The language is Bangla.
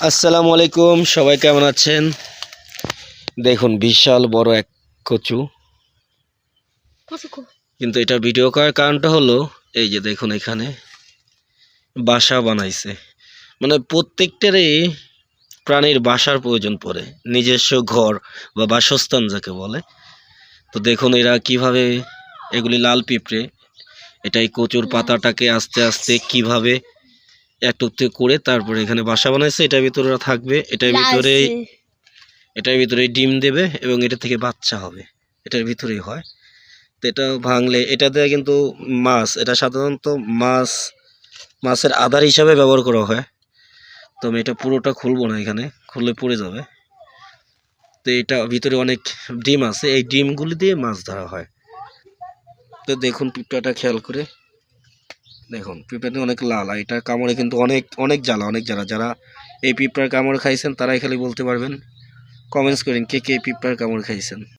আসসালামু আলাইকুম, সবাই কেমন আছেন? দেখুন বিশাল বড় এক কচু। কিন্তু এটা ভিডিও করার কারণটা হলো এই যে দেখুন এখানে বাসা বানাইছে। মানে প্রত্যেকটারই প্রাণীর বাসার প্রয়োজন পড়ে, নিজস্ব ঘর বা বাসস্থান যাকে বলে। তো দেখুন এরা কিভাবে, এগুলি লাল পিঁপড়ে, এটাই কচুর পাতাটাকে আস্তে আস্তে কিভাবে একটু করে তারপরে এখানে বাসা বানাইছে। এটার ভিতরে ওরা থাকবে, এটার ভিতরে ডিম দেবে এবং এটা থেকে বাচ্চা হবে, এটার ভিতরেই হয়। তো এটা ভাঙলে এটা দিয়ে কিন্তু এটা সাধারণত মাছের আধার হিসাবে ব্যবহার করা হয়। তো আমি এটা পুরোটা খুলবো না, এখানে খুললে পড়ে যাবে। তো এটা ভিতরে অনেক ডিম আছে, এই ডিমগুলি দিয়ে মাছ ধরা হয়। তো দেখুন পিঁপড়াটা খেয়াল করে দেখুন, পিঁপড়াটা অনেক লাল, আর এটা কামড়ে কিন্তু অনেক অনেক জ্বালা, অনেক জ্বালা। যারা এই পিঁপড়ার কামড় খাইছেন তারাই খালি বলতে পারবেন, কমেন্টস করেন কে কে পিঁপড়ার কামড় খাইছেন।